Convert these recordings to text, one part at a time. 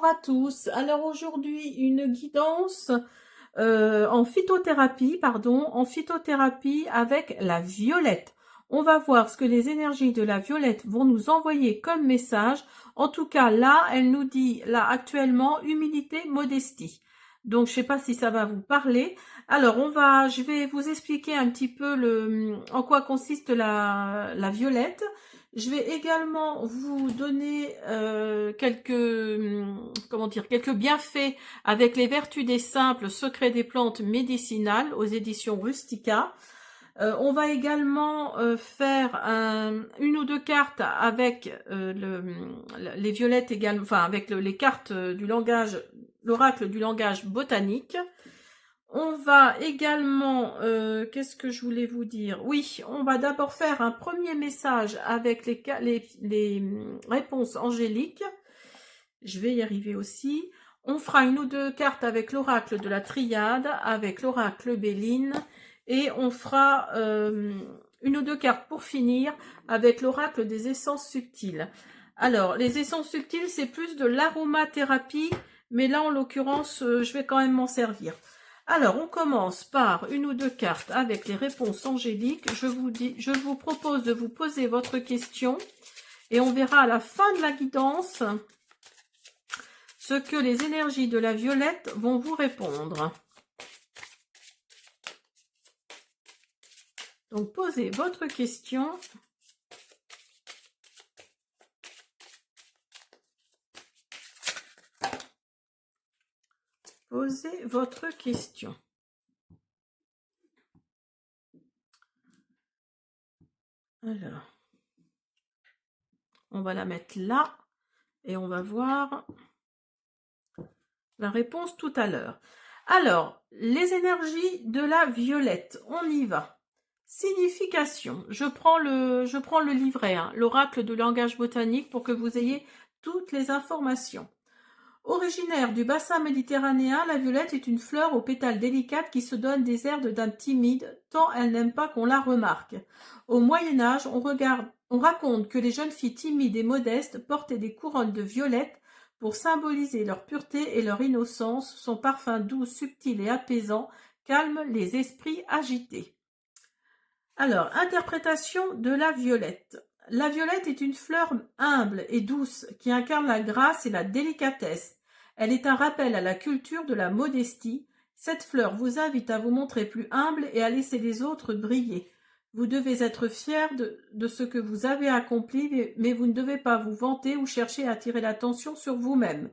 Bonjour à tous. Alors aujourd'hui, une guidance en phytothérapie, avec la violette. On va voir ce que les énergies de la violette vont nous envoyer comme message. En tout cas, là, elle nous dit, là, actuellement, humilité, modestie. Donc, je sais pas si ça va vous parler. Alors, je vais vous expliquer un petit peu en quoi consiste la violette. Je vais également vous donner quelques bienfaits avec les vertus des simples, secrets des plantes médicinales aux éditions Rustica. On va également faire une ou deux cartes avec les violettes également, enfin avec les cartes du langage, l'oracle du langage botanique. On va également, qu'est-ce que je voulais vous dire? Oui, on va d'abord faire un premier message avec les réponses angéliques. Je vais y arriver aussi. On fera une ou deux cartes avec l'oracle de la triade, avec l'oracle Béline, et on fera une ou deux cartes pour finir avec l'oracle des essences subtiles. Alors, les essences subtiles, c'est plus de l'aromathérapie, mais là, en l'occurrence, je vais quand même m'en servir. Alors, on commence par une ou deux cartes avec les réponses angéliques. Je vous propose de vous poser votre question et on verra à la fin de la guidance ce que les énergies de la violette vont vous répondre. Donc, posez votre question. Posez votre question. Alors, on va la mettre là et on va voir la réponse tout à l'heure. Alors, les énergies de la violette, on y va. Signification, je prends le livret, hein, l'oracle de langage botanique pour que vous ayez toutes les informations. Originaire du bassin méditerranéen, la violette est une fleur aux pétales délicates qui se donne des airs de dame timide, tant elle n'aime pas qu'on la remarque. Au Moyen-Âge, on raconte que les jeunes filles timides et modestes portaient des couronnes de violettes pour symboliser leur pureté et leur innocence. Son parfum doux, subtil et apaisant calme les esprits agités. Alors, interprétation de la violette. La violette est une fleur humble et douce qui incarne la grâce et la délicatesse. Elle est un rappel à la culture de la modestie. Cette fleur vous invite à vous montrer plus humble et à laisser les autres briller. Vous devez être fier de ce que vous avez accompli, mais vous ne devez pas vous vanter ou chercher à attirer l'attention sur vous-même.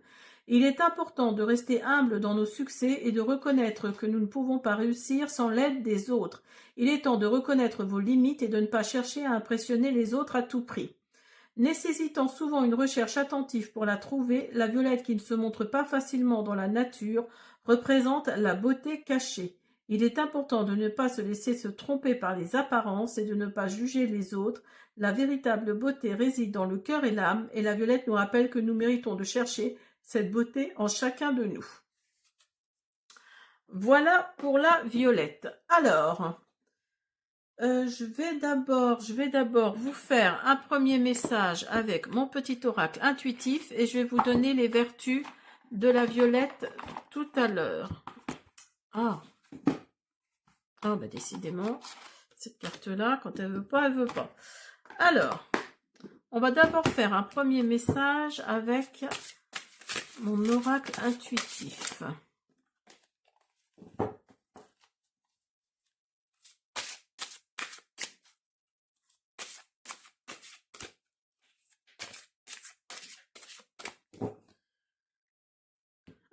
Il est important de rester humble dans nos succès et de reconnaître que nous ne pouvons pas réussir sans l'aide des autres. Il est temps de reconnaître vos limites et de ne pas chercher à impressionner les autres à tout prix. Nécessitant souvent une recherche attentive pour la trouver, la violette qui ne se montre pas facilement dans la nature représente la beauté cachée. Il est important de ne pas se laisser se tromper par les apparences et de ne pas juger les autres. La véritable beauté réside dans le cœur et l'âme, et la violette nous rappelle que nous méritons de chercher cette beauté en chacun de nous. Voilà pour la violette. Alors, je vais d'abord vous faire un premier message avec mon petit oracle intuitif et je vais vous donner les vertus de la violette tout à l'heure. Ah, bah décidément, cette carte-là, quand elle veut pas, elle veut pas. Alors, on va d'abord faire un premier message avec mon oracle intuitif.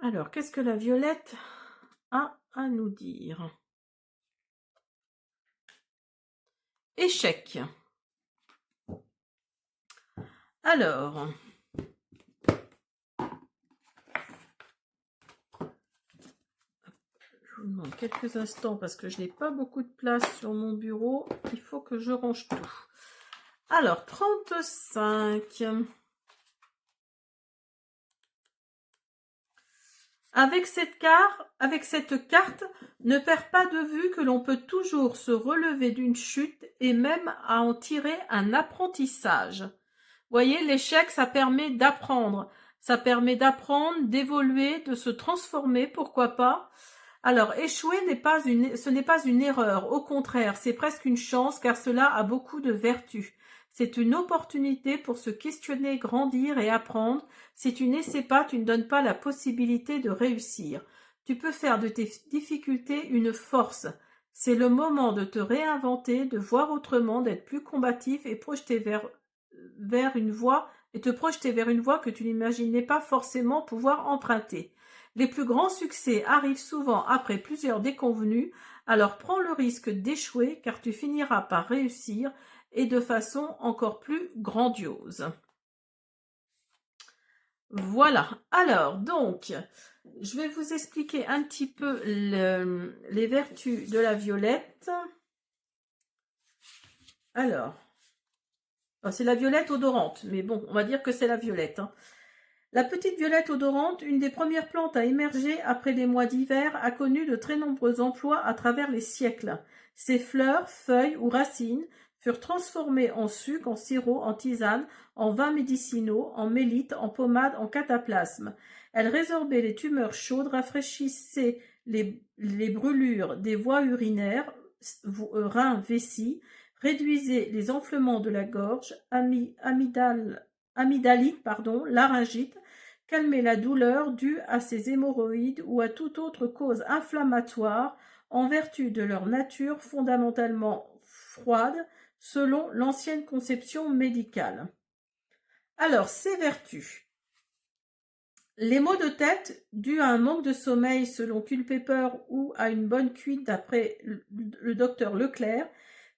Alors, qu'est-ce que la violette a à nous dire? Échec. Alors, je vous demande quelques instants parce que je n'ai pas beaucoup de place sur mon bureau. Il faut que je range tout. Alors, 35. Avec cette carte, ne perds pas de vue que l'on peut toujours se relever d'une chute et même à en tirer un apprentissage. Vous voyez, l'échec, ça permet d'apprendre. Ça permet d'apprendre, d'évoluer, de se transformer, pourquoi pas. Alors, échouer ce n'est pas une erreur, au contraire, c'est presque une chance car cela a beaucoup de vertus. C'est une opportunité pour se questionner, grandir et apprendre. Si tu n'essaies pas, tu ne donnes pas la possibilité de réussir. Tu peux faire de tes difficultés une force. C'est le moment de te réinventer, de voir autrement, d'être plus combatif et vers une voie et te projeter vers une voie que tu n'imaginais pas forcément pouvoir emprunter. Les plus grands succès arrivent souvent après plusieurs déconvenues, alors prends le risque d'échouer car tu finiras par réussir et de façon encore plus grandiose. Voilà, alors donc, je vais vous expliquer un petit peu les vertus de la violette. Alors, c'est la violette odorante, mais bon, on va dire que c'est la violette. Hein. La petite violette odorante, une des premières plantes à émerger après les mois d'hiver, a connu de très nombreux emplois à travers les siècles. Ses fleurs, feuilles ou racines furent transformées en suc, en sirop, en tisane, en vins médicinaux, en mélite, en pommade, en cataplasme. Elle résorbait les tumeurs chaudes, rafraîchissait les brûlures des voies urinaires, reins, vessie, réduisait les enflements de la gorge, amygdalite, laryngite, calmer la douleur due à ces hémorroïdes ou à toute autre cause inflammatoire en vertu de leur nature fondamentalement froide selon l'ancienne conception médicale. Alors, ces vertus. Les maux de tête dus à un manque de sommeil selon Culpeper ou à une bonne cuite d'après le docteur Leclerc,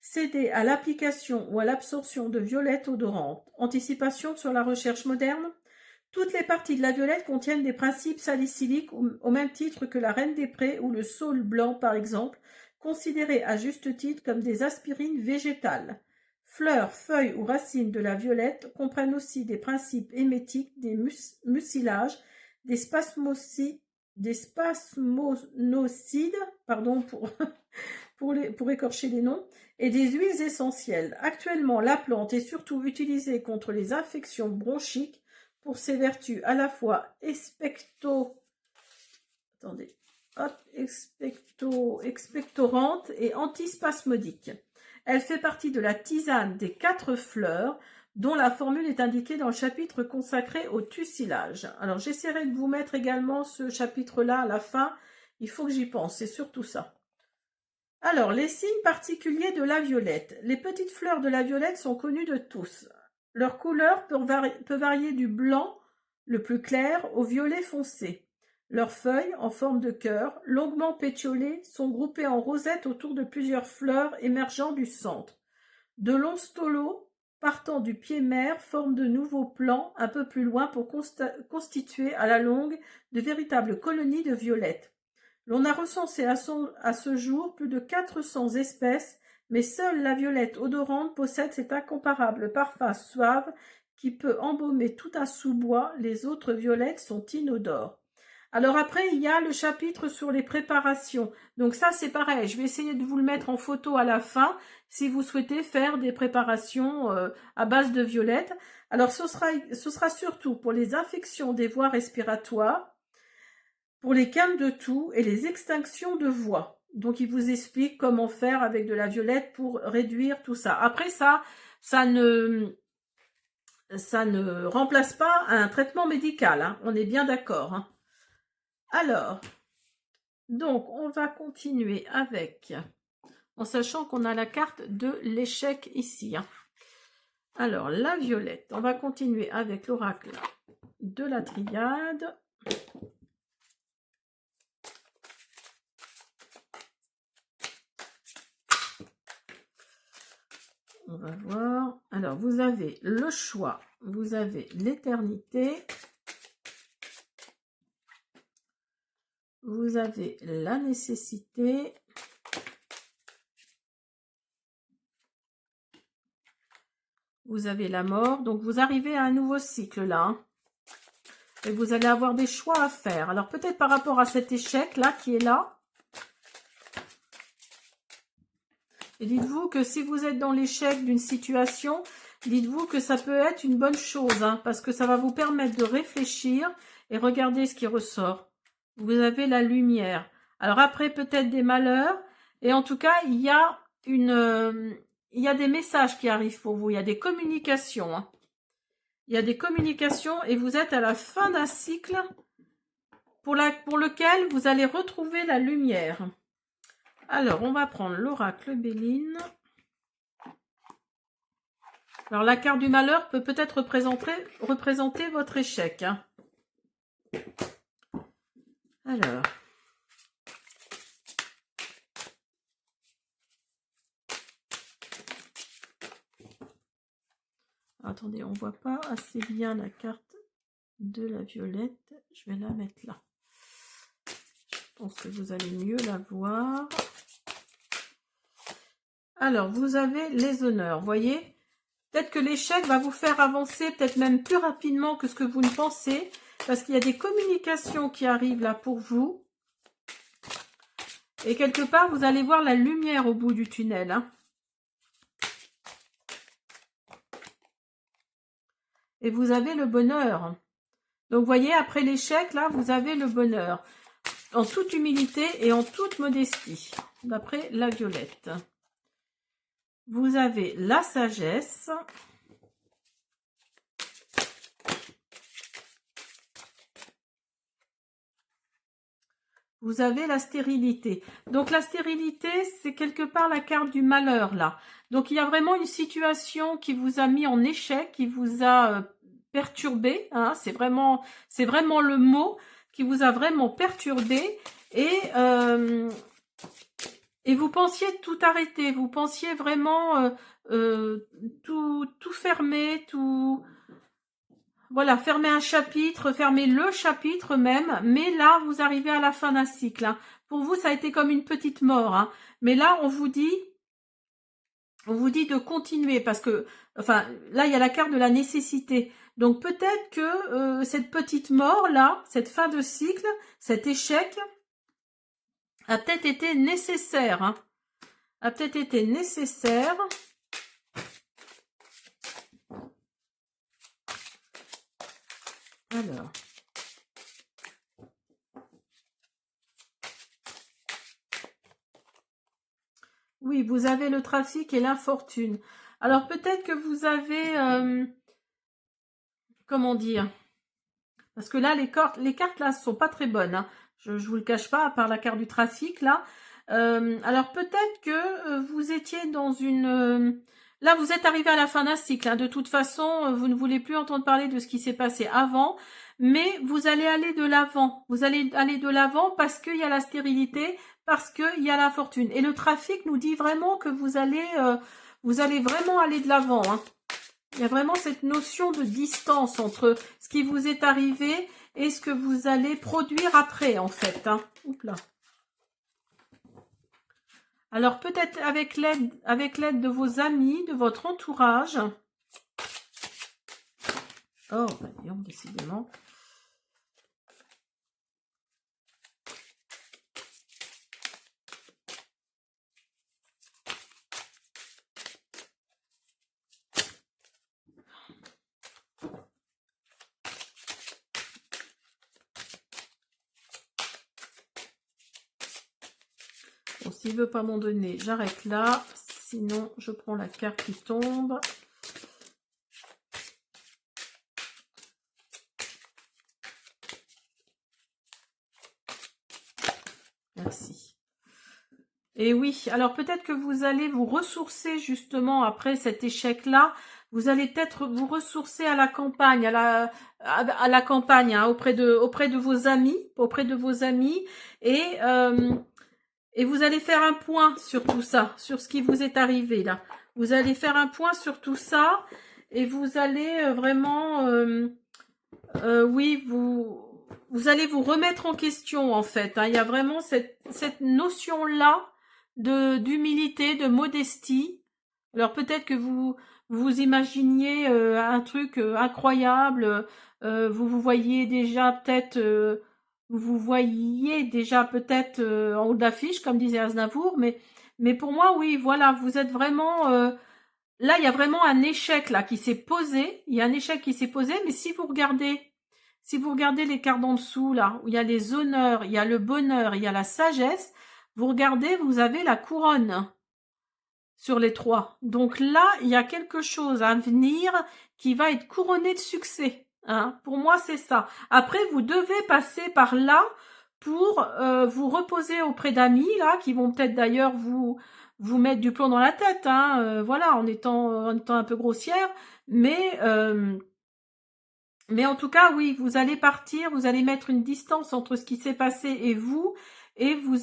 céder à l'application ou à l'absorption de violettes odorantes. Anticipation sur la recherche moderne. Toutes les parties de la violette contiennent des principes salicyliques au même titre que la reine des prés ou le saule blanc par exemple, considérés à juste titre comme des aspirines végétales. Fleurs, feuilles ou racines de la violette comprennent aussi des principes émétiques, des mucilages, des spasmocides, pardon pour écorcher les noms, et des huiles essentielles. Actuellement, la plante est surtout utilisée contre les infections bronchiques pour ses vertus à la fois expectorantes et antispasmodiques. Elle fait partie de la tisane des 4 fleurs, dont la formule est indiquée dans le chapitre consacré au tussilage. Alors, j'essaierai de vous mettre également ce chapitre-là à la fin. Il faut que j'y pense, c'est surtout ça. Alors, les signes particuliers de la violette. Les petites fleurs de la violette sont connues de tous. Leur couleur peut varier du blanc, le plus clair, au violet foncé. Leurs feuilles, en forme de cœur, longuement pétiolées, sont groupées en rosettes autour de plusieurs fleurs émergeant du centre. De longs staulos, partant du pied mère, forment de nouveaux plants un peu plus loin pour constituer à la longue de véritables colonies de violettes. L'on a recensé à ce jour plus de 400 espèces, mais seule la violette odorante possède cet incomparable parfum suave qui peut embaumer tout un sous-bois. Les autres violettes sont inodores. Alors après, il y a le chapitre sur les préparations. Donc ça, c'est pareil. Je vais essayer de vous le mettre en photo à la fin si vous souhaitez faire des préparations à base de violette. Alors ce sera surtout pour les infections des voies respiratoires, pour les quintes de toux et les extinctions de voix. Donc, il vous explique comment faire avec de la violette pour réduire tout ça. Après, ça ne remplace pas un traitement médical. Hein. On est bien d'accord. Hein. Alors, donc, on va continuer avec, en sachant qu'on a la carte de l'échec ici. Hein. Alors, la violette. On va continuer avec l'oracle de la triade. On va voir. Alors, vous avez le choix, vous avez l'éternité, vous avez la nécessité, vous avez la mort. Donc, vous arrivez à un nouveau cycle là. Hein, et vous allez avoir des choix à faire. Alors, peut-être par rapport à cet échec là qui est là. Et dites-vous que si vous êtes dans l'échec d'une situation, dites-vous que ça peut être une bonne chose, hein, parce que ça va vous permettre de réfléchir et regardez ce qui ressort. Vous avez la lumière. Alors après, peut-être des malheurs, et en tout cas, il y a des messages qui arrivent pour vous, il y a des communications. Hein. Il y a des communications et vous êtes à la fin d'un cycle pour lequel vous allez retrouver la lumière. Alors, on va prendre l'oracle Béline. Alors, la carte du malheur peut peut-être représenter votre échec. Hein. Alors. Attendez, on ne voit pas assez bien la carte de la violette. Je vais la mettre là. Je pense que vous allez mieux la voir. Alors, vous avez les honneurs, voyez. Peut-être que l'échec va vous faire avancer, peut-être même plus rapidement que ce que vous ne pensez, parce qu'il y a des communications qui arrivent là pour vous. Et quelque part, vous allez voir la lumière au bout du tunnel. Hein. Et vous avez le bonheur. Donc, vous voyez, après l'échec, là, vous avez le bonheur. En toute humilité et en toute modestie, d'après la violette. Vous avez la sagesse. Vous avez la stérilité. Donc, la stérilité, c'est quelque part la carte du malheur, là. Donc, il y a vraiment une situation qui vous a mis en échec, qui vous a perturbé. Hein, c'est vraiment le mot qui vous a vraiment perturbé. Et vous pensiez tout arrêter. Vous pensiez vraiment tout fermer, tout... Voilà, fermer un chapitre, fermer le chapitre même, mais là, vous arrivez à la fin d'un cycle. Hein. Pour vous, ça a été comme une petite mort. Hein. Mais là, on vous dit de continuer, parce que, enfin, là, il y a la carte de la nécessité. Donc, peut-être que cette petite mort-là, cette fin de cycle, cet échec, a peut-être été nécessaire. Hein. A peut-être été nécessaire. Alors. Oui, vous avez le trafic et l'infortune. Alors peut-être que vous avez... comment dire? Parce que là, les cartes là sont pas très bonnes. Hein. Je vous le cache pas, à part la carte du trafic là. Alors peut-être que vous étiez dans une... là, vous êtes arrivé à la fin d'un cycle. Hein. De toute façon, vous ne voulez plus entendre parler de ce qui s'est passé avant. Mais vous allez aller de l'avant. Vous allez aller de l'avant parce qu'il y a la stérilité, parce qu'il y a la fortune. Et le trafic nous dit vraiment que vous allez vraiment aller de l'avant. Hein. Il y a vraiment cette notion de distance entre ce qui vous est arrivé et ce que vous allez produire après, en fait. Hein. Oups là. Alors, peut-être avec l'aide de vos amis, de votre entourage. Oh, bah, disons, décidément. Bon, s'il ne veut pas m'en donner, j'arrête là. Sinon, je prends la carte qui tombe. Merci. Et oui, alors peut-être que vous allez vous ressourcer justement après cet échec-là. Vous allez peut-être vous ressourcer à la campagne, à la campagne, hein, auprès de vos amis, et vous allez faire un point sur tout ça, sur ce qui vous est arrivé là. Vous allez faire un point sur tout ça et vous allez vraiment, oui, vous allez vous remettre en question en fait. Hein. Il y a vraiment cette notion-là d'humilité, de modestie. Alors peut-être que vous imaginiez un truc incroyable, vous voyez déjà peut-être en haut d'affiche, comme disait Aznavour, mais pour moi, oui, voilà, vous êtes vraiment là, il y a vraiment un échec là qui s'est posé. Il y a un échec qui s'est posé, mais si vous regardez les cartes en dessous, là, où il y a les honneurs, il y a le bonheur, il y a la sagesse, vous regardez, vous avez la couronne sur les 3. Donc là, il y a quelque chose à venir qui va être couronné de succès. Hein. Pour moi, c'est ça. Après, vous devez passer par là pour vous reposer auprès d'amis, là, qui vont peut-être d'ailleurs vous mettre du plomb dans la tête, hein, voilà, en étant un peu grossière, mais en tout cas, oui, vous allez partir, vous allez mettre une distance entre ce qui s'est passé et vous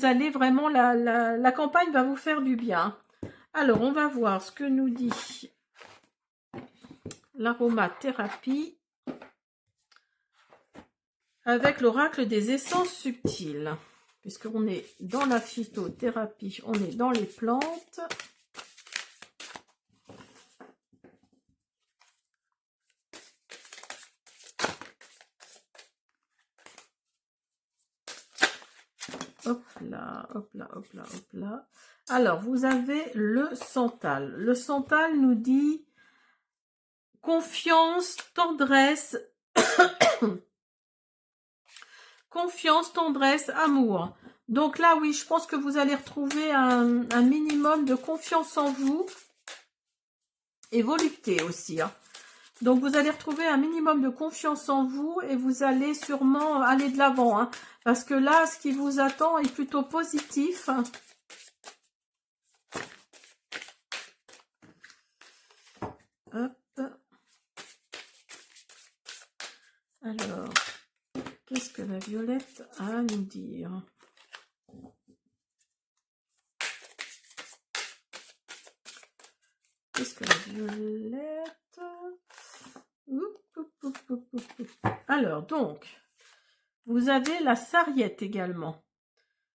allez vraiment, la campagne va vous faire du bien. Alors, on va voir ce que nous dit l'aromathérapie avec l'oracle des essences subtiles. Puisqu'on est dans la phytothérapie, on est dans les plantes. Hop là, hop là, hop là, hop là. Alors, vous avez le santal. Le santal nous dit confiance, tendresse, confiance, tendresse, amour. Donc là, oui, je pense que vous allez retrouver un minimum de confiance en vous et volupté aussi. Hein. Donc, vous allez retrouver un minimum de confiance en vous et vous allez sûrement aller de l'avant. Hein, parce que là, ce qui vous attend est plutôt positif. Hop. Alors, qu'est-ce que la violette a à nous dire? Qu'est-ce que la violette... Alors, donc, vous avez la sarriette également.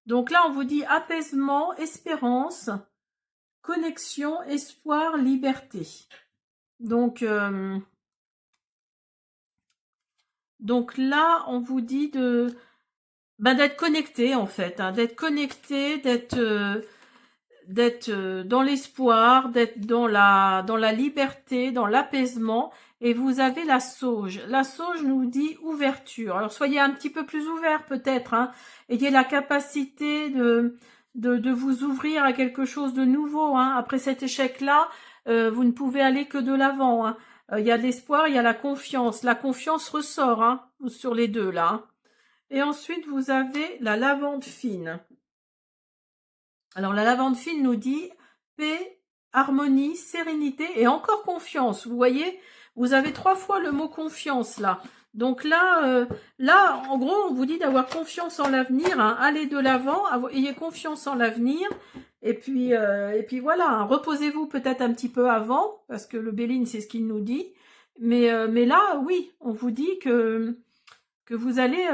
Donc là, on vous dit apaisement, espérance, connexion, espoir, liberté. Donc là, on vous dit d'être connecté en fait, hein, d'être connecté, d'être dans l'espoir, d'être dans la liberté, dans l'apaisement. Et vous avez la sauge. La sauge nous dit ouverture. Alors soyez un petit peu plus ouvert peut-être. Hein. Ayez la capacité de vous ouvrir à quelque chose de nouveau. Hein. Après cet échec-là, vous ne pouvez aller que de l'avant. Hein. Il y a de l'espoir, il y a la confiance. La confiance ressort hein, sur les deux là. Hein. Et ensuite, vous avez la lavande fine. Alors, la lavande fine nous dit paix, harmonie, sérénité et encore confiance. Vous voyez, vous avez 3 fois le mot confiance là. Donc là, en gros, on vous dit d'avoir confiance en l'avenir. Hein. Allez de l'avant, ayez confiance en l'avenir. Et puis voilà, hein. Reposez-vous peut-être un petit peu avant, parce que le Béline, c'est ce qu'il nous dit. Mais là, oui, on vous dit que vous allez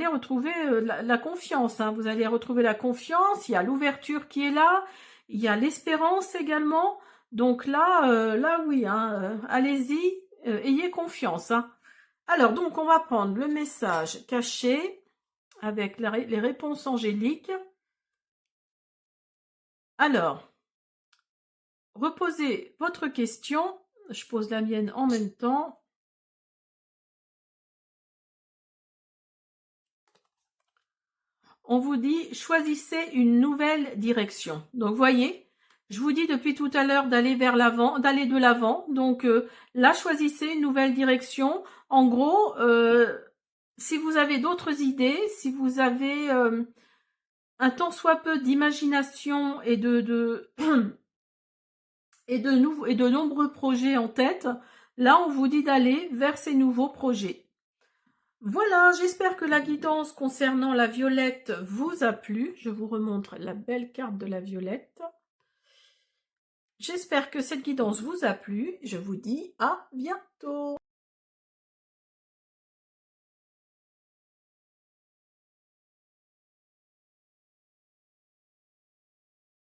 retrouver la confiance. Hein. Vous allez retrouver la confiance, il y a l'ouverture qui est là, il y a l'espérance également. Donc là oui, hein, allez-y, ayez confiance. Hein. Alors, donc, on va prendre le message caché avec les réponses angéliques. Alors, reposez votre question. Je pose la mienne en même temps. On vous dit, choisissez une nouvelle direction. Donc, voyez, je vous dis depuis tout à l'heure d'aller vers l'avant, d'aller de l'avant. Donc, là, choisissez une nouvelle direction. En gros, si vous avez d'autres idées, si vous avez un tant soit peu d'imagination et de nombreux projets en tête, là, on vous dit d'aller vers ces nouveaux projets. Voilà, j'espère que la guidance concernant la violette vous a plu. Je vous remontre la belle carte de la violette. J'espère que cette guidance vous a plu. Je vous dis à bientôt.